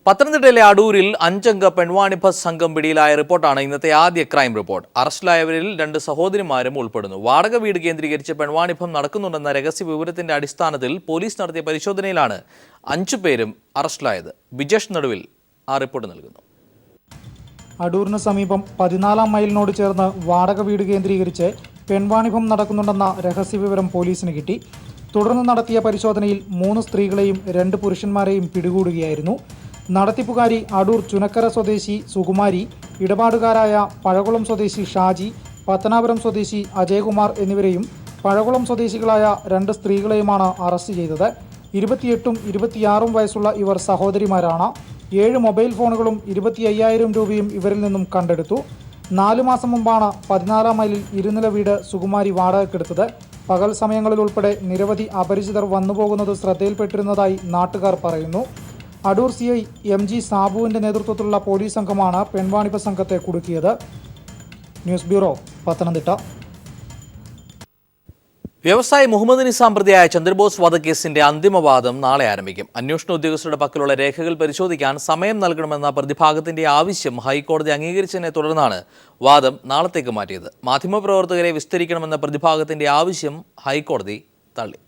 പത്തനംതിട്ടയിലെ അടൂരിൽ 5 അംഗ പെൺവാണിഭ സംഘം പിടിയിലായ റിപ്പോർട്ടാണ് ഇന്നത്തെ ആദ്യ ക്രൈം റിപ്പോർട്ട്. അറസ്റ്റിലായവരിൽ 2 സഹോദരിമാരും ഉൾപ്പെടുന്നു. വാടക വീട് കേന്ദ്രീകരിച്ച് പെൺവാണിഭം നടക്കുന്നുണ്ടെന്ന രഹസ്യ വിവരത്തിന്റെ അടിസ്ഥാനത്തിൽ പോലീസ് നടത്തിയ പരിശോധനയിലാണ് 5 പേരും അറസ്റ്റിലായത്. ബിജേഷ് നടുവിൽ ആ റിപ്പോർട്ട് നൽകുന്നു. അടൂരിന് സമീപം 14-ാം മൈലിനോട് ചേർന്ന് വാടക വീട് കേന്ദ്രീകരിച്ച് പെൺവാണിഭം നടക്കുന്നുണ്ടെന്ന രഹസ്യവിവരം പോലീസിന് കിട്ടി. തുടർന്ന് നടത്തിയ പരിശോധനയിൽ 3 സ്ത്രീകളെയും 2 പുരുഷന്മാരെയും പിടികൂടുകയായിരുന്നു. നടത്തിപ്പുകാരി അടൂർ ചുനക്കര സ്വദേശി സുകുമാരി, ഇടപാടുകാരായ പഴകുളം സ്വദേശി ഷാജി, പത്തനാപുരം സ്വദേശി അജയകുമാർ എന്നിവരെയും പഴകുളം സ്വദേശികളായ 2 സ്ത്രീകളെയുമാണ് അറസ്റ്റ് ചെയ്തത്. 28ഉം 26ഉം വയസ്സുള്ള ഇവർ സഹോദരിമാരാണ്. 7 മൊബൈൽ ഫോണുകളും 25,000 രൂപയും ഇവരിൽ നിന്നും കണ്ടെടുത്തു. 4 മാസം മുമ്പാണ് 14-ാം മൈലിൽ ഇരുനില വീട് സുകുമാരി വാടകയ്ക്കെടുത്തത്. പകൽ സമയങ്ങളിൽ ഉൾപ്പെടെ നിരവധി അപരിചിതർ വന്നുപോകുന്നത് ശ്രദ്ധയിൽപ്പെട്ടിരുന്നതായി നാട്ടുകാർ പറയുന്നു. അടൂർ CI MG സാബുവിന്റെ നേതൃത്വത്തിലുള്ള പോലീസ് സംഘമാണ് പെൺവാണിഭ സംഘത്തെ കുടുക്കിയത്. News bureau, Pathanamthitta. വ്യവസായി മുഹമ്മദ് നിസാം പ്രതിയായ ചന്ദ്രബോസ് വധക്കേസിന്റെ അന്തിമവാദം നാളെ ആരംഭിക്കും. അന്വേഷണ ഉദ്യോഗസ്ഥരുടെ പക്കലുള്ള രേഖകൾ പരിശോധിക്കാൻ സമയം നൽകണമെന്ന പ്രതിഭാഗത്തിന്റെ ആവശ്യം ഹൈക്കോടതി അംഗീകരിച്ചതിനെ തുടർന്നാണ് വാദം നാളത്തേക്ക് മാറ്റിയത്. മാധ്യമപ്രവർത്തകരെ വിസ്തരിക്കണമെന്ന പ്രതിഭാഗത്തിന്റെ ആവശ്യം ഹൈക്കോടതി തള്ളി.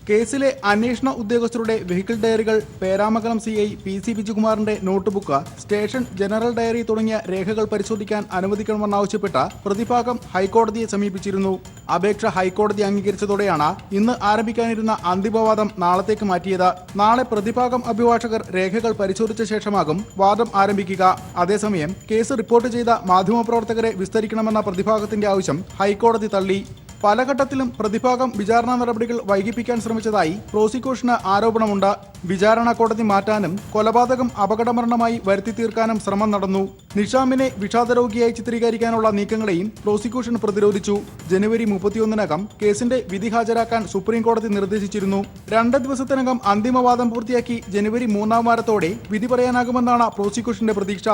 കേസിലെ അന്വേഷണ ഉദ്യോഗസ്ഥരുടെ വെഹിക്കിൾ ഡയറികൾ, പേരാമംഗലം CI PC ബിജുകുമാറിന്റെ നോട്ട്ബുക്ക്, സ്റ്റേഷൻ ജനറൽ ഡയറി തുടങ്ങിയ രേഖകൾ പരിശോധിക്കാൻ അനുവദിക്കണമെന്നാവശ്യപ്പെട്ട പ്രതിഭാഗം ഹൈക്കോടതിയെ സമീപിച്ചിരുന്നു. അപേക്ഷ ഹൈക്കോടതി അംഗീകരിച്ചതോടെയാണ് ഇന്ന് ആരംഭിക്കാനിരുന്ന അന്തിമവാദം നാളത്തേക്ക് മാറ്റിയത്. നാളെ പ്രതിഭാഗം അഭിഭാഷകർ രേഖകൾ പരിശോധിച്ച ശേഷമാകും വാദം ആരംഭിക്കുക. അതേസമയം കേസ് റിപ്പോർട്ട് ചെയ്ത മാധ്യമപ്രവർത്തകരെ വിസ്തരിക്കണമെന്ന പ്രതിഭാഗത്തിന്റെ ആവശ്യം ഹൈക്കോടതി തള്ളി. പല ഘട്ടത്തിലും പ്രതിഭാഗം വിചാരണ നടപടികൾ വൈകിപ്പിക്കാൻ ശ്രമിച്ചതായി പ്രോസിക്യൂഷന് ആരോപണമുണ്ട്. വിചാരണ കോടതി മാറ്റാനും കൊലപാതകം അപകടമരണമായി വരുത്തി തീർക്കാനും ശ്രമം നടന്നു. നിഷാമിനെ വിഷാദരോഗിയായി ചിത്രീകരിക്കാനുള്ള നീക്കങ്ങളെയും പ്രോസിക്യൂഷൻ പ്രതിരോധിച്ചു. ജനുവരി 31-നകം കേസിന്റെ വിധി ഹാജരാക്കാൻ സുപ്രീം കോടതി നിർദ്ദേശിച്ചിരുന്നു. 2 ദിവസത്തിനകം അന്തിമവാദം പൂർത്തിയാക്കി ജനുവരി 3-ാം വാരത്തോടെ വിധി പറയാനാകുമെന്നാണ് പ്രോസിക്യൂഷന്റെ പ്രതീക്ഷ.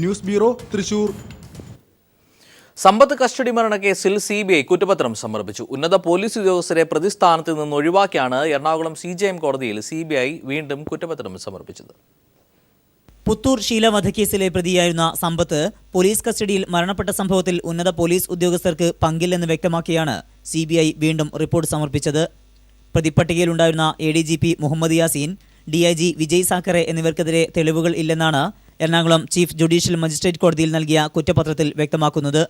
News bureau, Thrissur. Sampath custody മരണക്കേസിൽ CBI കുറ്റപത്രം സമർപ്പിച്ചു. ഉന്നത പോലീസ് ഉദ്യോഗസ്ഥരെ പ്രതിസ്ഥാനത്ത് നിന്ന് ഒഴിവാക്കിയാണ് എറണാകുളം CJM കോടതിയിൽ CBI വീണ്ടും കുറ്റപത്രം സമർപ്പിച്ചത്. പുത്തൂർ ഷീല വധക്കേസിലെ പ്രതിയായിരുന്ന സമ്പത്ത് പോലീസ് കസ്റ്റഡിയിൽ മരണപ്പെട്ട സംഭവത്തിൽ ഉന്നത പോലീസ് ഉദ്യോഗസ്ഥർക്ക് പങ്കില്ലെന്ന് വ്യക്തമാക്കിയാണ് CBI വീണ്ടും റിപ്പോർട്ട് സമർപ്പിച്ചത്. പ്രതിപ്പട്ടികയിലുണ്ടായിരുന്ന ADGP മുഹമ്മദ് യാസീൻ, DIG വിജയ് സാക്കറെ എന്നിവർക്കെതിരെ തെളിവുകൾ ഇല്ലെന്നാണ് എറണാകുളം ചീഫ് ജുഡീഷ്യൽ മജിസ്ട്രേറ്റ് കോടതിയിൽ നൽകിയ കുറ്റപത്രത്തിൽ വ്യക്തമാക്കുന്നത്.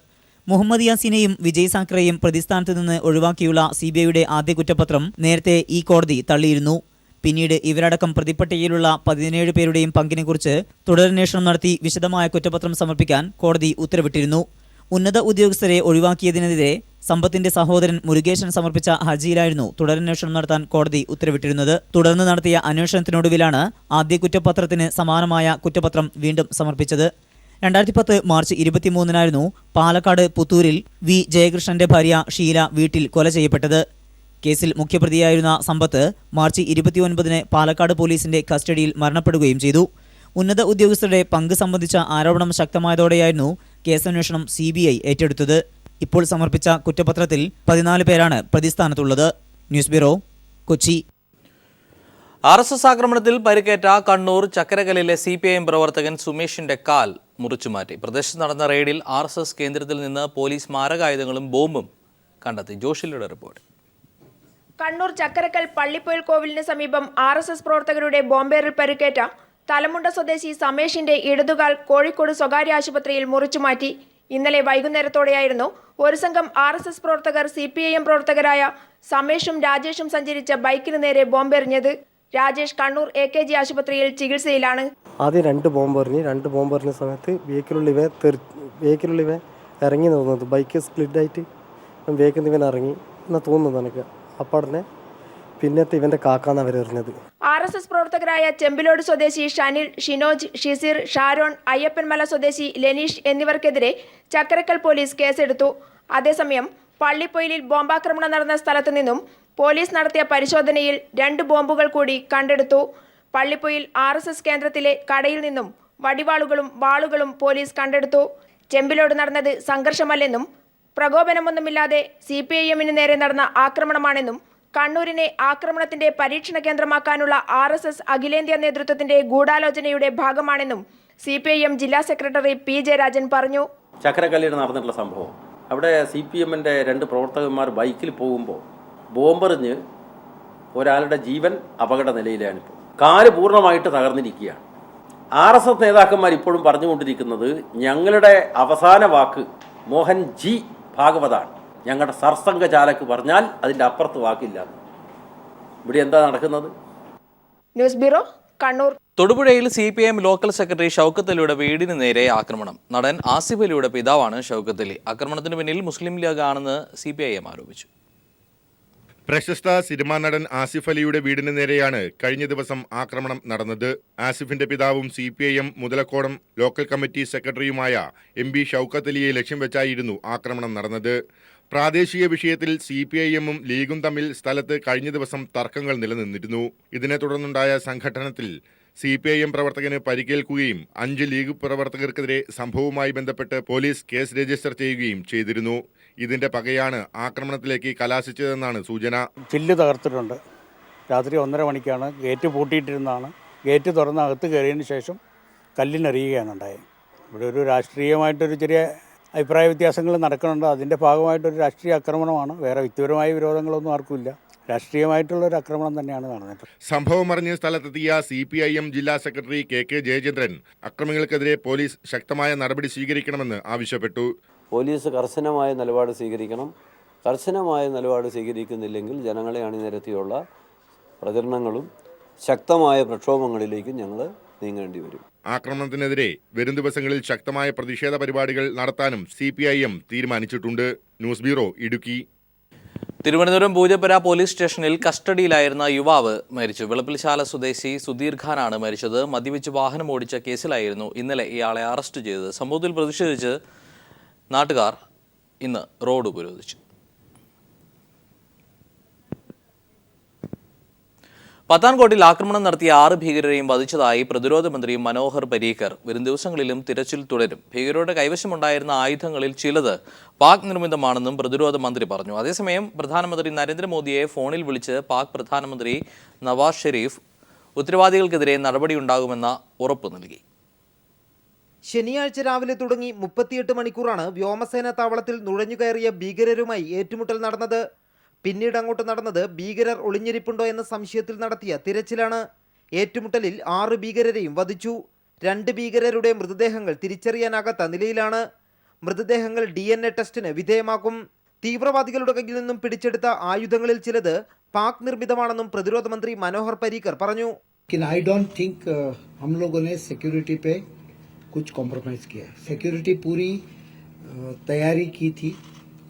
മുഹമ്മദ് യാസീനെയും വിജയ് സാക്കറെയും പ്രതിസ്ഥാനത്ത് നിന്ന് ഒഴിവാക്കിയുള്ള CBIയുടെ ആദ്യ കുറ്റപത്രം നേരത്തെ ഈ കോടതി തള്ളിയിരുന്നു. പിന്നീട് ഇവരടക്കം പ്രതിപ്പട്ടികയിലുള്ള 17 പേരുടെയും പങ്കിനെക്കുറിച്ച് തുടരന്വേഷണം നടത്തി വിശദമായ കുറ്റപത്രം സമർപ്പിക്കാൻ കോടതി ഉത്തരവിട്ടിരുന്നു. ഉന്നത ഉദ്യോഗസ്ഥരെ ഒഴിവാക്കിയതിനെതിരെ സമ്പത്തിന്റെ സഹോദരൻ മുരുകേശൻ സമർപ്പിച്ച ഹർജിയിലായിരുന്നു തുടരന്വേഷണം നടത്താൻ കോടതി ഉത്തരവിട്ടിരുന്നത്. തുടർന്ന് നടത്തിയ അന്വേഷണത്തിനൊടുവിലാണ് ആദ്യ കുറ്റപത്രത്തിന് സമാനമായ കുറ്റപത്രം വീണ്ടും സമർപ്പിച്ചത്. 2010 മാർച്ച് 23-നായിരുന്നു പാലക്കാട് പുത്തൂരിൽ V ജയകൃഷ്ണന്റെ ഭാര്യ ഷീല വീട്ടിൽ കൊല ചെയ്യപ്പെട്ടത്. കേസിൽ മുഖ്യപ്രതിയായിരുന്ന സമ്പത്ത് മാർച്ച് 29-ന് പാലക്കാട് പോലീസിന്റെ കസ്റ്റഡിയിൽ മരണപ്പെടുകയും ചെയ്തു. ഉന്നത ഉദ്യോഗസ്ഥരുടെ പങ്ക് സംബന്ധിച്ച ആരോപണം ശക്തമായതോടെയായിരുന്നു കേസന്വേഷണം CBI ഏറ്റെടുത്തത്. ഇപ്പോൾ സമർപ്പിച്ച കുറ്റപത്രത്തിൽ 14 പേരാണ് പ്രതിസ്ഥാനത്തുള്ളത്. News bureau, Kochi. RSS ആക്രമണത്തിൽ പരിക്കേറ്റ കണ്ണൂർ ചക്കരകല്ലിലെ CPIM പ്രവർത്തകൻ സുമേഷിന്റെ കാൽ മുറിച്ചുമാറ്റി. പ്രദേശത്ത് നടന്ന റെയ്ഡിൽ RSS കേന്ദ്രത്തിൽ നിന്ന് പോലീസ് മാരകായുധങ്ങളും ബോംബും കണ്ടെത്തി. ജോഷിലയുടെ റിപ്പോർട്ട്. കണ്ണൂർ ചക്കരക്കൽ പള്ളിപ്പൊയിൽ കോവിലിന് സമീപം RSS പ്രവർത്തകരുടെ ബോംബേറിൽ പരിക്കേറ്റ തലമുണ്ട സ്വദേശി സമേഷിന്റെ ഇടതുകാൽ കോഴിക്കോട് സ്വകാര്യ ആശുപത്രിയിൽ മുറിച്ചുമാറ്റി. ഇന്നലെ വൈകുന്നേരത്തോടെയായിരുന്നു ഒരു സംഘം RSS പ്രവർത്തകർ CPIM പ്രവർത്തകരായ സമേഷും രാജേഷും സഞ്ചരിച്ച ബൈക്കിന് നേരെ ബോംബെറിഞ്ഞത്. രാജേഷ് കണ്ണൂർ AKG ആശുപത്രിയിൽ ചികിത്സയിലാണ്. ആദ്യം 2 ബോംബെറിഞ്ഞ സമയത്ത് വേക്കിലുള്ളിവ ഇറങ്ങി തോന്നുന്നത്, ബൈക്ക് സ്പ്ലിഡായിട്ട് വേക്കിൽ ഇവൻ ഇറങ്ങി എന്നാ തോന്നുന്നത് എനിക്ക്. അപ്പാടനെ പിന്നത്തെ ഇവന്റെ കാക്കാന്ന് അവരെറിഞ്ഞത്. RSS പ്രവർത്തകരായ ചെമ്പിലോട് സ്വദേശി ഷനിൽ, ഷിനോജ്, ഷിസിർ, ഷാരോൺ, അയ്യപ്പൻമല സ്വദേശി ലെനീഷ് എന്നിവർക്കെതിരെ ചക്കരക്കൽ പോലീസ് കേസെടുത്തു. അതേസമയം പള്ളിപ്പൊയിലിൽ ബോംബാക്രമണം നടന്ന സ്ഥലത്തു നിന്നും പോലീസ് നടത്തിയ പരിശോധനയിൽ 2 ബോംബുകൾ കൂടി കണ്ടെടുത്തു. പള്ളിപ്പൊയിൽ RSS കേന്ദ്രത്തിലെ കടയിൽ നിന്നും വടിവാളുകളും വാളുകളും പോലീസ് കണ്ടെടുത്തു. ചെമ്പിലോട് നടന്നത് സംഘർഷമല്ലെന്നും പ്രകോപനമൊന്നുമില്ലാതെ CPIMന് നേരെ നടന്ന ആക്രമണമാണെന്നും കണ്ണൂരിനെ ആക്രമണത്തിന്റെ പരീക്ഷണ കേന്ദ്രമാക്കാനുള്ള RSS അഖിലേന്ത്യാ നേതൃത്വത്തിന്റെ ഗൂഢാലോചനയുടെ ഭാഗമാണെന്നും CPIM ജില്ലാ സെക്രട്ടറി P. ജയരാജൻ പറഞ്ഞു. ചക്കരക്കല്ലിൽ നടന്നിട്ടുള്ള സംഭവം, അവിടെ CPMന്റെ 2 പ്രവർത്തകന്മാർ ബൈക്കിൽ പോകുമ്പോൾ ബോംബെറിഞ്ഞ് ഒരാളുടെ ജീവൻ അപകട നിലയിലാണിപ്പോൾ. കാല് പൂർണ്ണമായിട്ട് തകർന്നിരിക്കുകയാണ്. RSS നേതാക്കന്മാർ ഇപ്പോഴും പറഞ്ഞുകൊണ്ടിരിക്കുന്നത് ഞങ്ങളുടെ അവസാന വാക്ക് മോഹൻ ജി ഭാഗവതാണ്. ഞങ്ങളുടെ സർസംഘചാലക്ക് പറഞ്ഞാൽ അതിൻ്റെ അപ്പുറത്ത് വാക്കില്ല. ഇവിടെ എന്താ നടക്കുന്നത്? News bureau, Kannur. തൊടുപുഴയിൽ CPIM ലോക്കൽ സെക്രട്ടറി ഷൗക്കത്ത് അലിയുടെ വീടിന് നേരെ ആക്രമണം. നടൻ ആസിഫ് അലിയുടെ പിതാവാണ് ഷൗക്കത്ത് അലി. ആക്രമണത്തിന് പിന്നിൽ മുസ്ലിം ലീഗ് ആണെന്ന് CPIM ആരോപിച്ചു. പ്രശസ്ത സിനിമാ നടൻ ആസിഫ് അലിയുടെ വീടിന് നേരെയാണ് കഴിഞ്ഞ ദിവസം ആക്രമണം നടന്നത്. ആസിഫിന്റെ പിതാവും CPIM മുതലക്കോടം ലോക്കൽ കമ്മിറ്റി സെക്രട്ടറിയുമായ MB ഷൗക്കത്ത് അലിയെ ലക്ഷ്യം വെച്ചായിരുന്നു ആക്രമണം നടന്നത്. പ്രാദേശിക വിഷയത്തിൽ CPIMും ലീഗും തമ്മിൽ സ്ഥലത്ത് കഴിഞ്ഞ ദിവസം തർക്കങ്ങൾ നിലനിന്നിരുന്നു. ഇതിനെ തുടർന്നുണ്ടായ സംഘട്ടനത്തിൽ CPIM പ്രവർത്തകന് പരിക്കേൽക്കുകയും 5 ലീഗ് പ്രവർത്തകർക്കെതിരെ സംഭവവുമായി ബന്ധപ്പെട്ട് പോലീസ് കേസ് രജിസ്റ്റർ ചെയ്യുകയും ചെയ്തിരുന്നു. ഇതിന്റെ പകയാണ് ആക്രമണത്തിലേക്ക് കലാശിച്ചതെന്നാണ് സൂചന. ചില്ല് തകർത്തിട്ടുണ്ട്. രാത്രി 1:30 മണിക്കാണ് ഗേറ്റ് പൂട്ടിയിട്ടിരുന്നതാണ്. ഗേറ്റ് തുറന്ന് അകത്ത് കയറിയതിന് ശേഷം കല്ലിനെറിയുകയാണ് ഉണ്ടായത്. ഇവിടെ ഒരു രാഷ്ട്രീയമായിട്ടൊരു ചെറിയ അഭിപ്രായ വ്യത്യാസങ്ങൾ നടക്കുന്നുണ്ട്. അതിൻ്റെ ഭാഗമായിട്ടൊരു രാഷ്ട്രീയ ആക്രമണമാണ്. വേറെ വ്യക്തിപരമായ വിരോധങ്ങളൊന്നും ആർക്കുമില്ല. രാഷ്ട്രീയമായിട്ടുള്ളൊരു ആക്രമണം തന്നെയാണ് നടന്നത്. സംഭവം അറിഞ്ഞ് സ്ഥലത്തെത്തിയ CPIM ജില്ലാ സെക്രട്ടറി KK ജയചന്ദ്രൻ അക്രമികൾക്കെതിരെ പോലീസ് ശക്തമായ നടപടി സ്വീകരിക്കണമെന്ന് ആവശ്യപ്പെട്ടു. പോലീസ് കർശനമായ നിലപാട് സ്വീകരിക്കണം. കർശനമായ നിലപാട് സ്വീകരിക്കുന്നില്ലെങ്കിൽ ജനങ്ങളെ അണിനിരത്തിയുള്ള പ്രചരണങ്ങളും ശക്തമായ പ്രക്ഷോഭങ്ങളിലേക്കും ഞങ്ങൾ നീങ്ങേണ്ടി വരും. ആക്രമണത്തിനെതിരെ വരും ദിവസങ്ങളിൽ ശക്തമായ പ്രതിഷേധ പരിപാടികൾ നടത്താനും CPIM തീരുമാനിച്ചിട്ടുണ്ട്. News bureau, Idukki. Thiruvananthapuram Poojappura police സ്റ്റേഷനിൽ കസ്റ്റഡിയിലായിരുന്ന യുവാവ് മരിച്ചു. വിളപ്പിൽശാല സ്വദേശി സുധീർ ഖാനാണ് മരിച്ചത്. മദ്യപിച്ച് വാഹനം ഓടിച്ച കേസിലായിരുന്നു ഇന്നലെ ഇയാളെ അറസ്റ്റ് ചെയ്തത്. സംഭവത്തിൽ പ്രതിഷേധിച്ച് നാട്ടുകാർ ഇന്ന് റോഡ് ഉപരോധിച്ചു. പത്താൻകോട്ടിൽ ആക്രമണം നടത്തിയ 6 ഭീകരരെയും വധിച്ചതായി പ്രതിരോധ മന്ത്രി മനോഹർ പരീക്കർ. വരും ദിവസങ്ങളിലും തിരച്ചിൽ തുടരും. ഭീകരരുടെ കൈവശമുണ്ടായിരുന്ന ആയുധങ്ങളിൽ ചിലത് പാക് നിർമ്മിതമാണെന്നും പ്രതിരോധ മന്ത്രി പറഞ്ഞു. അതേസമയം പ്രധാനമന്ത്രി നരേന്ദ്രമോദിയെ ഫോണിൽ വിളിച്ച് പാക് പ്രധാനമന്ത്രി നവാസ് ഷെരീഫ് ഉത്തരവാദികൾക്കെതിരെ നടപടിയുണ്ടാകുമെന്ന ഉറപ്പ് നൽകി. ശനിയാഴ്ച രാവിലെ തുടങ്ങി 38 മണിക്കൂറാണ് വ്യോമസേനാ താവളത്തിൽ നുഴഞ്ഞുകയറിയ ഭീകരരുമായി ഏറ്റുമുട്ടൽ നടന്നത്. പിന്നീട് അങ്ങോട്ട് നടന്നത് ഭീകരർ ഒളിഞ്ഞിരിപ്പുണ്ടോ എന്ന സംശയത്തിൽ നടത്തിയ തിരച്ചിലാണ്. ഏറ്റുമുട്ടലിൽ 6 ഭീകരരെയും വധിച്ചു. 2 ഭീകരരുടെ മൃതദേഹങ്ങൾ തിരിച്ചറിയാനാകാത്ത നിലയിലാണ്. മൃതദേഹങ്ങൾ DNA ടെസ്റ്റിന് വിധേയമാക്കും. തീവ്രവാദികളുടെ കയ്യിൽ നിന്നും പിടിച്ചെടുത്ത ആയുധങ്ങളിൽ ചിലത് പാക് നിർമ്മിതമാണെന്നും പ്രതിരോധ മന്ത്രി മനോഹർ പരീക്കർ പറഞ്ഞു. I don't think हम लोगों ने सिक्योरिटी पे कुछ कॉम्प्रोमाइज किया. सिक्योरिटी पूरी तैयारी की थी.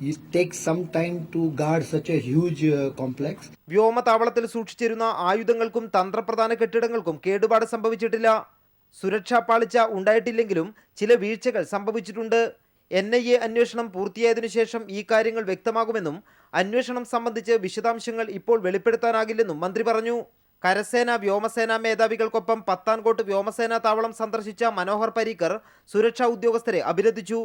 It takes some time to guard such a huge complex. വ്യോമതാവളത്തിൽ സൂക്ഷിച്ചിരുന്ന ആയുധങ്ങൾക്കും തന്ത്രപ്രധാന കെട്ടിടങ്ങൾക്കും കേടുപാട് സംഭവിച്ചിട്ടില്ല. സുരക്ഷാ പാളിച്ച ഉണ്ടായിട്ടില്ലെങ്കിലും ചില വീഴ്ചകൾ സംഭവിച്ചിട്ടുണ്ട്. NIA അന്വേഷണം പൂർത്തിയായതിനു ശേഷം ഈ കാര്യങ്ങൾ വ്യക്തമാകുമെന്നും അന്വേഷണം സംബന്ധിച്ച് വിശദാംശങ്ങൾ ഇപ്പോൾ വെളിപ്പെടുത്താനാകില്ലെന്നും മന്ത്രി പറഞ്ഞു. കരസേന വ്യോമസേനാ മേധാവികൾക്കൊപ്പം പത്താൻകോട്ട് വ്യോമസേനാ താവളം സന്ദർശിച്ച മനോഹർ പരീക്കർ സുരക്ഷാ ഉദ്യോഗസ്ഥരെ അഭിനന്ദിച്ചു.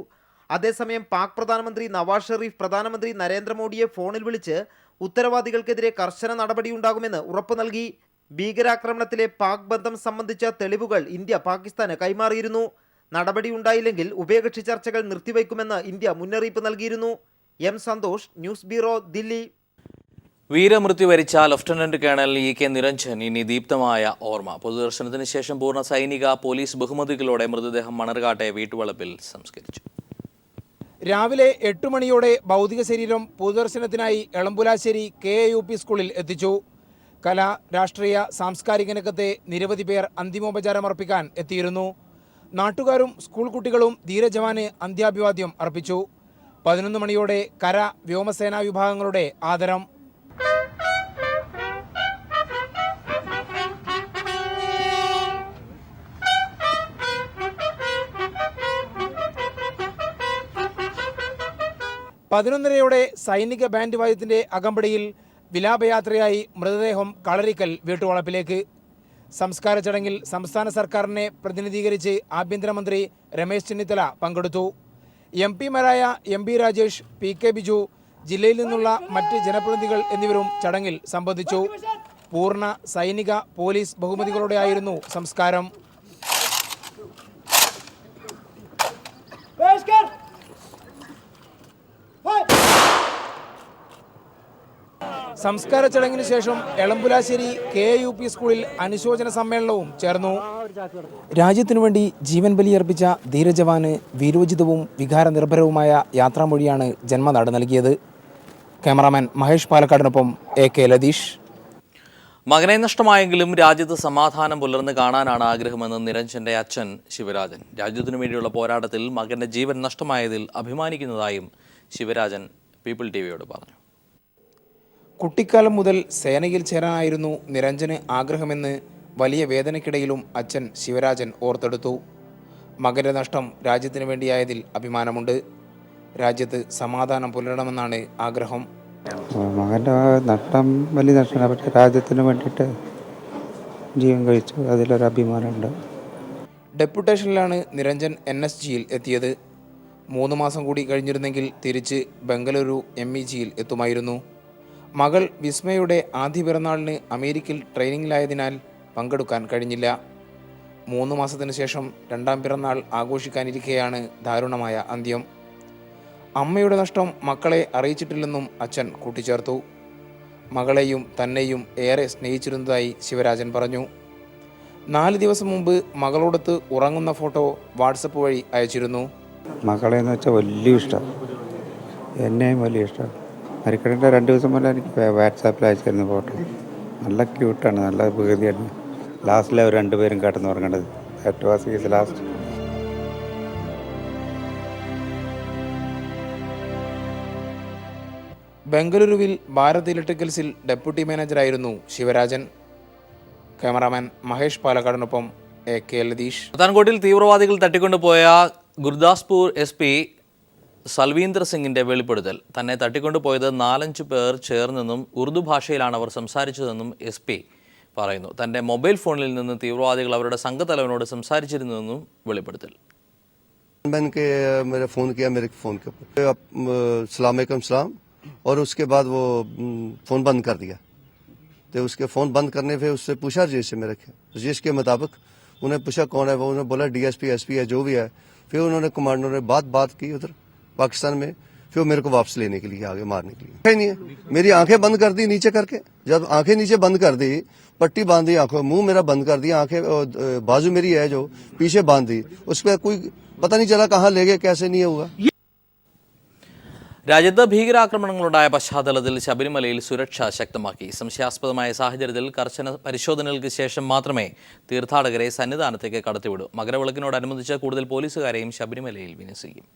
അതേസമയം പാക് പ്രധാനമന്ത്രി നവാസ് ഷെരീഫ് പ്രധാനമന്ത്രി നരേന്ദ്രമോദിയെ ഫോണിൽ വിളിച്ച് ഉത്തരവാദികൾക്കെതിരെ കർശന നടപടിയുണ്ടാകുമെന്ന് ഉറപ്പ് നൽകി. ഭീകരാക്രമണത്തിലെ പാക് ബന്ധം സംബന്ധിച്ച തെളിവുകൾ ഇന്ത്യ പാകിസ്ഥാന് കൈമാറിയിരുന്നു. നടപടിയുണ്ടായില്ലെങ്കിൽ ഉഭയകക്ഷി ചർച്ചകൾ നിർത്തിവെക്കുമെന്ന് ഇന്ത്യ മുന്നറിയിപ്പ് നൽകിയിരുന്നു. M. Santhosh, news bureau, Dilli. വീരമൃത്യു വരിച്ച ലഫ്റ്റനന്റ് കേണൽ EK നിരഞ്ജൻ ഇനി ദീപ്തമായ ഓർമ്മ. പൊതുദർശനത്തിന് ശേഷം പൂർണ്ണ സൈനിക പോലീസ് ബഹുമതികളോടെ മൃതദേഹം മണർകാട്ടെ വീട്ടുവളപ്പിൽ സംസ്കരിച്ചു. രാവിലെ 8 മണിയോടെ ഭൗതിക ശരീരം പൊതുദർശനത്തിനായി എളമ്പുലാശ്ശേരി KAUP സ്കൂളിൽ എത്തിച്ചു. കലാ, രാഷ്ട്രീയ, സാംസ്കാരിക രംഗത്തെ നിരവധി പേർ അന്തിമോപചാരമർപ്പിക്കാൻ എത്തിയിരുന്നു. നാട്ടുകാരും സ്കൂൾ കുട്ടികളും ധീരജവാന് അന്ത്യാഭിവാദ്യം അർപ്പിച്ചു. 11 മണിയോടെ കര, വ്യോമസേനാ വിഭാഗങ്ങളുടെ ആദരം. പതിനൊന്നരയോടെ സൈനിക ബാൻഡ് വാദ്യത്തിന്റെ അകമ്പടിയിൽ വിലാപയാത്രയായി മൃതദേഹം കളരിക്കൽ വീട്ടുവളപ്പിലേക്ക്. സംസ്കാര ചടങ്ങിൽ സംസ്ഥാന സർക്കാരിനെ പ്രതിനിധീകരിച്ച് ആഭ്യന്തരമന്ത്രി രമേശ് ചെന്നിത്തല പങ്കെടുത്തു. MP മാരായ MB രാജേഷ്, PK ബിജു, ജില്ലയിൽ നിന്നുള്ള മറ്റ് ജനപ്രതിനിധികൾ എന്നിവരും ചടങ്ങിൽ സംബന്ധിച്ചു. പൂർണ്ണ സൈനിക പോലീസ് ബഹുമതികളോടെയായിരുന്നു സംസ്കാരം. സംസ്കാര ചടങ്ങിന് ശേഷം എളമ്പുലാശ്ശേരി KUP സ്കൂളിൽ അനുശോചന സമ്മേളനവും ചേർന്നു. രാജ്യത്തിനു വേണ്ടി ജീവൻ ബലിയർപ്പിച്ച ധീരജവാന് വീരോചിതവും വികാരനിർഭരവുമായ യാത്രാമൊഴിയാണ് ജന്മനാട് നൽകിയത്. ക്യാമറാമാൻ മഹേഷ് പാലക്കാടിനൊപ്പം AK ലതീഷ്. മകനെ നഷ്ടമായെങ്കിലും രാജ്യത്ത് സമാധാനം പുലർന്ന് കാണാനാണ് ആഗ്രഹമെന്ന് നിരഞ്ജന്റെ അച്ഛൻ ശിവരാജൻ. രാജ്യത്തിനു വേണ്ടിയുള്ള പോരാട്ടത്തിൽ മകന്റെ ജീവൻ നഷ്ടമായതിൽ അഭിമാനിക്കുന്നതായും ശിവരാജൻ പീപ്പിൾ TVയോട് പറഞ്ഞു. കുട്ടിക്കാലം മുതൽ സേനയിൽ ചേരാനായിരുന്നു നിരഞ്ജന് ആഗ്രഹമെന്ന് വലിയ വേദനയ്ക്കിടയിലും അച്ഛൻ ശിവരാജൻ ഓർത്തെടുത്തു. മകന്റെ നഷ്ടം രാജ്യത്തിന് വേണ്ടിയായതിൽ അഭിമാനമുണ്ട്. രാജ്യത്ത് സമാധാനം പുലരണമെന്നാണ് ആഗ്രഹം. മകൻ്റെ നഷ്ടം വലിയ നഷ്ടമാണ്, പക്ഷേ രാജ്യത്തിന് വേണ്ടിയിട്ട് ജീവൻ കഴിച്ചു, അതിലൊരു അഭിമാനമുണ്ട്. ഡെപ്യൂട്ടേഷനിലാണ് നിരഞ്ജൻ NSGയിൽ എത്തിയത്. 3 മാസം കൂടി കഴിഞ്ഞിരുന്നെങ്കിൽ തിരിച്ച് ബംഗളൂരു MEGയിൽ എത്തുമായിരുന്നു. മകൾ വിസ്മയുടെ ആദ്യ പിറന്നാളിന് അമേരിക്കയിൽ ട്രെയിനിങ്ങിലായതിനാൽ പങ്കെടുക്കാൻ കഴിഞ്ഞില്ല. 3 മാസത്തിന് ശേഷം 2ാം പിറന്നാൾ ആഘോഷിക്കാനിരിക്കെയാണ് ദാരുണമായ അന്ത്യം. അമ്മയുടെ നഷ്ടം മക്കളെ അറിയിച്ചിട്ടില്ലെന്നും അച്ഛൻ കൂട്ടിച്ചേർത്തു. മകളെയും തന്നെയും ഏറെ സ്നേഹിച്ചിരുന്നതായി ശിവരാജൻ പറഞ്ഞു. 4 ദിവസം മുമ്പ് മകളോടൊത്ത് ഉറങ്ങുന്ന ഫോട്ടോ വാട്സപ്പ് വഴി അയച്ചിരുന്നു. മകളെ എന്ന് വെച്ചാൽ വലിയ ഇഷ്ടം, എന്നെയും വലിയ ഇഷ്ടം. മരിക്കടേണ്ട 2 ദിവസം മുന്നേ എനിക്ക് വാട്സാപ്പിൽ അയച്ചിരുന്ന ഫോട്ടോ. നല്ല ക്യൂട്ടാണ്, നല്ല പ്രകൃതിയാണ്. ലാസ്റ്റിലെ അവർ 2 പേരും കിടന്നുറങ്ങേണ്ടത്. That was his last. ബംഗളൂരുവിൽ ഭാരത് ഇലക്ട്രിക്കൽസിൽ ഡെപ്യൂട്ടി മാനേജറായിരുന്നു ശിവരാജൻ. ക്യാമറാമാൻ മഹേഷ് പാലക്കാടിനൊപ്പം AK ലതീഷ്. പത്താൻകോട്ടിൽ തീവ്രവാദികൾ തട്ടിക്കൊണ്ടുപോയ ഗുർദാസ്പൂർ SP സൽവീന്ദർ സിംഗിന്റെ വെളിപ്പെടുത്തൽ. തന്നെ തട്ടിക്കൊണ്ടുപോയത് 4-5 പേർ ചേർന്നെന്നും ഉറുദു ഭാഷയിലാണ് അവർ സംസാരിച്ചതെന്നും SP പറയുന്നു. തന്റെ മൊബൈൽ ഫോണിൽ നിന്ന് തീവ്രവാദികൾ അവരുടെ സംഘത്തലവനോട് സംസാരിച്ചിരുന്നുവെന്നും വെളിപ്പെടുത്തൽ. मेरा फ़ोन किया मेरे फ़ोन के ऊपर, सलाम सलाम, और उसके बाद वो फ़ोन बंद कर दिया. तो उसके फ़ोन बंद करने पे उससे पूछा रजिश से मेरे रजिश के मुताबिक उन्हें पूछा कौन है वो, उन्होंने बोला DSP SP है जो भी है. फिर उन्होंने कमांडर ने बात की उधर पाकिस्तान में, फिर मेरे को वापस लेने के लिए आगे मारने के लिए. नहीं है, मेरी आंखें बंद कर दी नीचे करके. जब आंखें नीचे बंद कर दी, पट्टी बांध दी आंखों, मुंह मेरा बंद कर दिया, आंखें बाजू मेरी है जो पीछे बांध दी. उस पर कोई पता नहीं चला कहाँ ले गए, कैसे नहीं हुआ. രാജ്യത്ത് ഭീകരാക്രമണങ്ങളുണ്ടായ പശ്ചാത്തലത്തിൽ ശബരിമലയിൽ സുരക്ഷ ശക്തമാക്കി. സംശയാസ്പദമായ സാഹചര്യത്തിൽ കർശന പരിശോധനകൾക്ക് ശേഷം മാത്രമേ തീർത്ഥാടകരെ സന്നിധാനത്തേക്ക് കടത്തിവിടൂ. മകരവിളക്കിനോടനുബന്ധിച്ച് കൂടുതൽ പോലീസുകാരെയും ശബരിമലയിൽ വിന്യസിക്കും.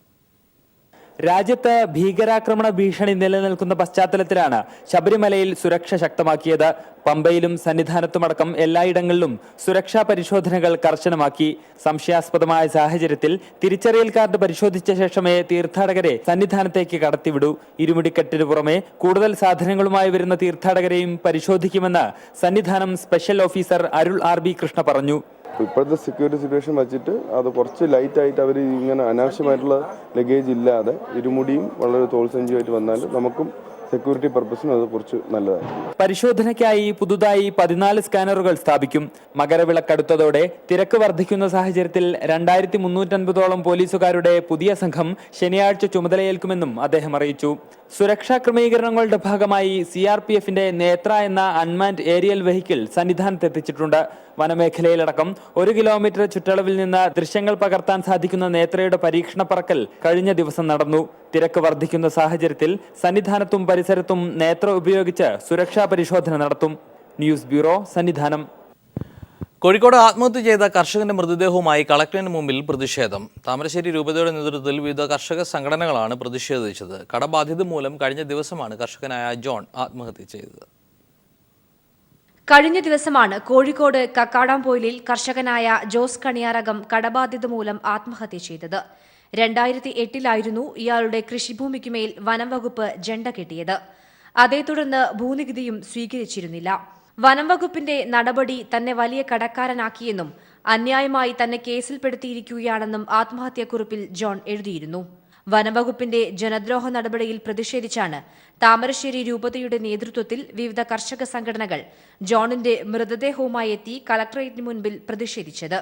രാജ്യത്ത് ഭീകരാക്രമണ ഭീഷണി നിലനിൽക്കുന്ന പശ്ചാത്തലത്തിലാണ് ശബരിമലയിൽ സുരക്ഷ ശക്തമാക്കിയത്. പമ്പയിലും സന്നിധാനത്തുമടക്കം എല്ലായിടങ്ങളിലും സുരക്ഷാ പരിശോധനകൾ കർശനമാക്കി. സംശയാസ്പദമായ സാഹചര്യത്തിൽ തിരിച്ചറിയൽ കാർഡ് പരിശോധിച്ച ശേഷമേ തീർത്ഥാടകരെ സന്നിധാനത്തേക്ക് കടത്തിവിടൂ. ഇരുമുടിക്കെട്ടിനു പുറമെ കൂടുതൽ സാധനങ്ങളുമായി വരുന്ന തീർത്ഥാടകരെയും പരിശോധിക്കുമെന്ന് സന്നിധാനം സ്പെഷ്യൽ ഓഫീസർ അരുൾ RB കൃഷ്ണ പറഞ്ഞു. ഇപ്പോഴത്തെ സെക്യൂരിറ്റി സിറ്റുവേഷൻ വെച്ചിട്ട് അത് കുറച്ച് ലൈറ്റായിട്ട് അവർ ഇങ്ങനെ അനാവശ്യമായിട്ടുള്ള ലഗേജ് ഇല്ലാതെ ഇരുമുടിയും വളരെ തോൾസഞ്ചിയുമായിട്ട് വന്നാൽ നമുക്കും സെക്യൂരിറ്റി പർപ്പസിനും അത് കുറച്ച് നല്ലതായി. പരിശോധനയ്ക്കായി പുതുതായി 14 സ്കാനറുകൾ സ്ഥാപിക്കും. മകരവിളക്കടുത്തതോടെ തിരക്ക് വർദ്ധിക്കുന്ന സാഹചര്യത്തിൽ 2350ഓളം പോലീസുകാരുടെ പുതിയ സംഘം ശനിയാഴ്ച ചുമതലയേൽക്കുമെന്നും അദ്ദേഹം അറിയിച്ചു. സുരക്ഷാ ക്രമീകരണങ്ങളുടെ ഭാഗമായി CRPFന്റെ നേത്ര എന്ന അൺമാൻഡ് ഏരിയൽ വെഹിക്കിൾ സന്നിധാനത്തെത്തിച്ചിട്ടുണ്ട്. വനമേഖലയിലടക്കം 1 കിലോമീറ്റർ ചുറ്റളവിൽ നിന്ന് ദൃശ്യങ്ങൾ പകർത്താൻ സാധിക്കുന്ന നേത്രയുടെ പരീക്ഷണ പറക്കൽ കഴിഞ്ഞ ദിവസം നടന്നു. തിരക്ക് വർദ്ധിക്കുന്ന സാഹചര്യത്തിൽ സന്നിധാനത്തും പരിസരത്തും നേത്ര ഉപയോഗിച്ച് സുരക്ഷാ പരിശോധന നടത്തും. News bureau, Sannidhanam. കോഴിക്കോട് ആത്മഹത്യ ചെയ്ത കർഷകന്റെ മൃതദേഹവുമായി കളക്ടറിന് മുമ്പിൽ പ്രതിഷേധം. താമരശ്ശേരി രൂപതയുടെ നേതൃത്വത്തിൽ വിവിധ കർഷക സംഘടനകളാണ് പ്രതിഷേധിച്ചത്. കടബാധ്യത മൂലം കഴിഞ്ഞ ദിവസമാണ് കർഷകനായ ജോൺ ആത്മഹത്യ ചെയ്തത്. കഴിഞ്ഞ ദിവസമാണ് കോഴിക്കോട് കക്കാടാംപൊയിലിൽ കർഷകനായ ജോസ് കണിയാരകം കടബാധ്യത മൂലം ആത്മഹത്യ ചെയ്തത്. 2008 ഇയാളുടെ കൃഷിഭൂമിക്കുമേൽ വനം വകുപ്പ് ജണ്ട കെട്ടിയത്. അതേ തുടർന്ന് ഭൂനികുതിയും സ്വീകരിച്ചിരുന്നില്ല. വനം വകുപ്പിന്റെ നടപടി തന്നെ വലിയ കടക്കാരനാക്കിയെന്നും അന്യായമായി തന്നെ കേസിൽപ്പെടുത്തിയിരിക്കുകയാണെന്നും ആത്മഹത്യാക്കുറിപ്പിൽ ജോൺ എഴുതിയിരുന്നു. വനംവകുപ്പിന്റെ ജനദ്രോഹ നടപടിയിൽ പ്രതിഷേധിച്ചാണ് താമരശ്ശേരി രൂപതയുടെ നേതൃത്വത്തിൽ വിവിധ കർഷക സംഘടനകൾ ജോണിന്റെ മൃതദേഹവുമായി എത്തി കളക്ടറേറ്റിന് മുൻപിൽ പ്രതിഷേധിച്ചത്.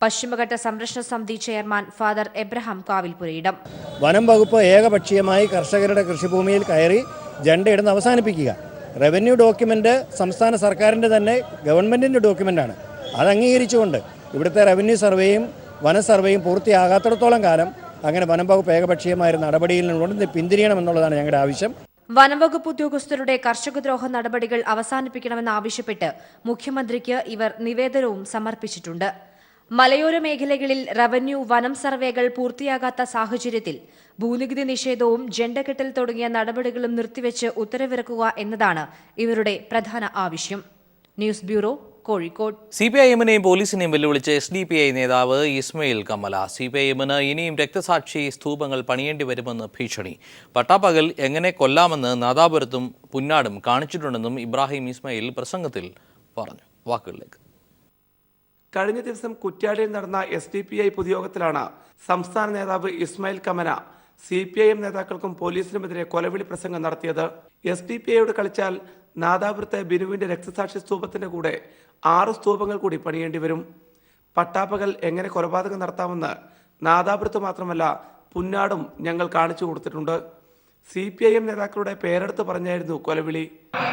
പശ്ചിമഘട്ട സംരക്ഷണ സമിതി ചെയർമാൻ ഫാദർ എബ്രഹാം കാവിൽപുരയിടം. വനം വകുപ്പ് ഏകപക്ഷീയമായി കർഷകരുടെ കൃഷിഭൂമിയിൽ കയറി ജണ്ടയിടുന്ന അവസാനിപ്പിക്കുക. റവന്യൂ ഡോക്യുമെന്റ് സംസ്ഥാന സർക്കാരിൻ്റെ തന്നെ ഗവൺമെന്റിന്റെ ഡോക്യുമെന്റാണ്. അത് അംഗീകരിച്ചുകൊണ്ട് ഇവിടുത്തെ റവന്യൂ സർവേയും വന സർവേയും പൂർത്തിയാകാത്തിടത്തോളം കാലം അങ്ങനെ വനം വകുപ്പ് ഏകപക്ഷീയമായ നടപടിയിൽ നിന്ന് പിന്തിരിയണമെന്നുള്ളതാണ് ഞങ്ങളുടെ ആവശ്യം. വനംവകുപ്പ് ഉദ്യോഗസ്ഥരുടെ കർഷകദ്രോഹ നടപടികൾ അവസാനിപ്പിക്കണമെന്നാവശ്യപ്പെട്ട് മുഖ്യമന്ത്രിക്ക് ഇവർ നിവേദനവും സമർപ്പിച്ചിട്ടുണ്ട്. മലയോര മേഖലകളിൽ റവന്യൂ വനം സർവേകൾ പൂർത്തിയാകാത്ത സാഹചര്യത്തിൽ ഭൂനികുതി നിഷേധവും ജണ്ടകെട്ടൽ തുടങ്ങിയ നടപടികളും നിർത്തിവെച്ച് ഉത്തരവിറക്കുക എന്നതാണ് ഇവരുടെ പ്രധാന ആവശ്യം. News bureau, Kozhikode. CPIM-നെയും പോലീസിനെയും വെല്ലുവിളിച്ച് SDPI നേതാവ് ഇസ്മയിൽ കമല. CPIM-ന് ഇനിയും രക്തസാക്ഷി സ്തൂപങ്ങൾ പണിയേണ്ടി വരുമെന്ന് ഭീഷണി. പട്ടാപ്പകൽ എങ്ങനെ കൊല്ലാമെന്ന് നാദാപുരത്തും പുന്നാടും കാണിച്ചിട്ടുണ്ടെന്നും ഇബ്രാഹിം ഇസ്മയിൽ പ്രസംഗത്തിൽ പറഞ്ഞു. വാക്കുകളിലേക്ക്. കഴിഞ്ഞ ദിവസം കുറ്റ്യാടിയിൽ നടന്ന SDPI പൊതുയോഗത്തിലാണ് സംസ്ഥാന നേതാവ് ഇസ്മായിൽ കമല CPIM നേതാക്കൾക്കും പോലീസിനുമെതിരെ കൊലവിളി പ്രസംഗം നടത്തിയത്. SDPIയോട് കളിച്ചാൽ നാദാപുരത്തെ ബിനുവിന്റെ രക്തസാക്ഷി സ്തൂപത്തിന്റെ കൂടെ 6 സ്തൂപങ്ങൾ കൂടി പണിയേണ്ടി വരും. പട്ടാപ്പകൽ എങ്ങനെ കൊലപാതകം നടത്താമെന്ന് നാദാപുരത്ത് മാത്രമല്ല പുന്നാടും ഞങ്ങൾ കാണിച്ചു കൊടുത്തിട്ടുണ്ട്. CPIM നേതാക്കളുടെ പേരെടുത്ത് പറഞ്ഞായിരുന്നു കൊലവിളി.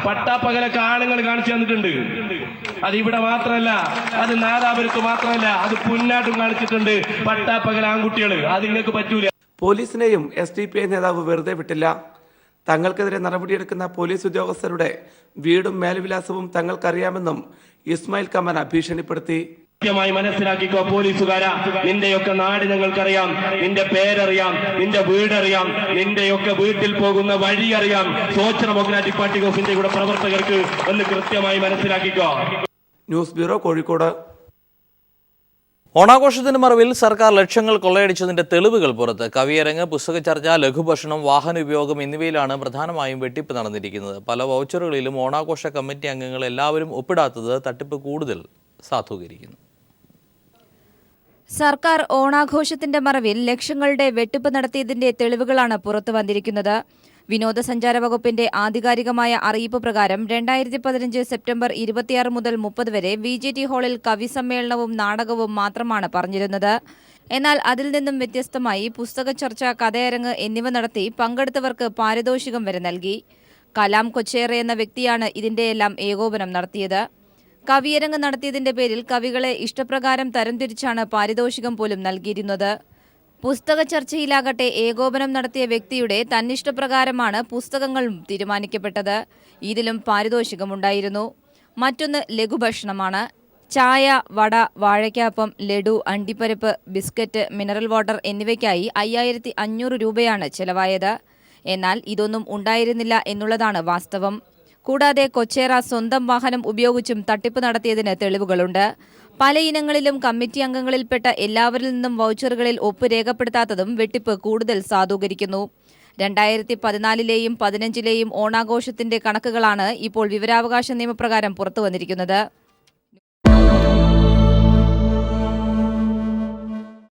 പട്ടാപ്പകലൊക്കെ ആളുകൾ കാണിച്ചു തന്നിട്ടുണ്ട്. അത് ഇവിടെ മാത്രമല്ല, അത് നാദാപുരത്ത് മാത്രമല്ല, അത് പുന്നാട്ടും കാണിച്ചിട്ടുണ്ട്. പട്ടാപ്പകൽ ആൺകുട്ടികൾ, അത് നിങ്ങൾക്ക് പറ്റൂല. പോലീസിനെയും SDPI നേതാവ് വെറുതെ വിട്ടില്ല. തങ്ങൾക്കെതിരെ നടപടിയെടുക്കുന്ന പോലീസ് ഉദ്യോഗസ്ഥരുടെ വീടും മേൽവിലാസവും തങ്ങൾക്കറിയാമെന്നും ഇസ്മായിൽ കമല ഭീഷണിപ്പെടുത്തി. കൃത്യമായി മനസ്സിലാക്കിക്കോ പോലീസുകാരാ, നിന്റെയൊക്കെ നാട് ഞങ്ങൾക്കറിയാം, നിന്റെ പേരറിയാം, നിന്റെ വീടറിയാം, നിന്റെയൊക്കെ വീട്ടിൽ പോകുന്ന വഴി അറിയാം. സ്വച്ഛ ഡെമോക്രാറ്റിക് പാർട്ടി ഓഫ് ഇന്ത്യയുടെ പ്രവർത്തകർക്ക് എന്ന് കൃത്യമായി മനസ്സിലാക്കിക്കോ. News bureau, Kozhikode. ഓണാഘോഷത്തിന്റെ മറവിൽ സർക്കാർ ലക്ഷങ്ങൾ കൊള്ളയടിച്ചതിന്റെ തെളിവുകൾ പുറത്ത്. കവിയരങ്ങ്, പുസ്തക ചർച്ച, ലഘുഭക്ഷണം, വാഹന ഉപയോഗം എന്നിവയിലാണ് പ്രധാനമായും വെട്ടിപ്പ് നടന്നിരിക്കുന്നത്. പല വൗച്ചറുകളിലും ഓണാഘോഷ കമ്മിറ്റി അംഗങ്ങൾ എല്ലാവരും ഒപ്പിടാത്തത് തട്ടിപ്പ് കൂടുതൽ സാധൂകരിക്കുന്നു. സർക്കാർ ഓണാഘോഷത്തിന്റെ മറവിൽ ലക്ഷങ്ങളുടെ വെട്ടിപ്പ് നടത്തിയതിന്റെ തെളിവുകളാണ് പുറത്തു വന്നിരിക്കുന്നത്. വിനോദസഞ്ചാര വകുപ്പിന്റെ ആധികാരികമായ അറിയിപ്പ് പ്രകാരം 2015 സെപ്റ്റംബർ 26 മുതൽ 30 വരെ VGT ഹാളിൽ കവി സമ്മേളനവും നാടകവും മാത്രമാണ് പറഞ്ഞിരുന്നത്. എന്നാൽ അതിൽ നിന്നും വ്യത്യസ്തമായി പുസ്തക ചർച്ച, കഥയരങ്ങ് എന്നിവ നടത്തി പങ്കെടുത്തവർക്ക് പാരിതോഷികം വരെ നൽകി. കലാം കൊച്ചേറ എന്ന വ്യക്തിയാണ് ഇതിന്റെയെല്ലാം ഏകോപനം നടത്തിയത്. കവിയരങ്ങ് നടത്തിയതിന്റെ പേരിൽ കവികളെ ഇഷ്ടപ്രകാരം തരംതിരിച്ചാണ് പാരിതോഷികം പോലും നൽകിയിരുന്നത്. പുസ്തക ചർച്ചയിലാകട്ടെ ഏകോപനം നടത്തിയ വ്യക്തിയുടെ തന്നിഷ്ടപ്രകാരമാണ് പുസ്തകങ്ങളും തീരുമാനിക്കപ്പെട്ടത്. ഇതിലും പാരിതോഷികമുണ്ടായിരുന്നു. മറ്റൊന്ന് ലഘുഭക്ഷണമാണ്. ചായ, വട, വാഴയ്ക്കാപ്പം, ലഡു, അണ്ടിപ്പരിപ്പ്, ബിസ്ക്കറ്റ്, മിനറൽ വാട്ടർ എന്നിവയ്ക്കായി 5500 രൂപയാണ് ചെലവായത്. എന്നാൽ ഇതൊന്നും ഉണ്ടായിരുന്നില്ല എന്നുള്ളതാണ് വാസ്തവം. കൂടാതെ കൊച്ചേറ സ്വന്തം വാഹനം ഉപയോഗിച്ചും തട്ടിപ്പ് നടത്തിയതിന് തെളിവുകളുണ്ട്. പല ഇനങ്ങളിലും കമ്മിറ്റി അംഗങ്ങളിൽപ്പെട്ട എല്ലാവരിൽ നിന്നും വൗച്ചറുകളിൽ ഒപ്പ് രേഖപ്പെടുത്താത്തതും വെട്ടിപ്പ് കൂടുതൽ സാധൂകരിക്കുന്നു. 2014-ലെയും 2015-ലെയും ഓണാഘോഷത്തിന്റെ കണക്കുകളാണ് ഇപ്പോൾ വിവരാവകാശ നിയമപ്രകാരം പുറത്തുവന്നിരിക്കുന്നത്.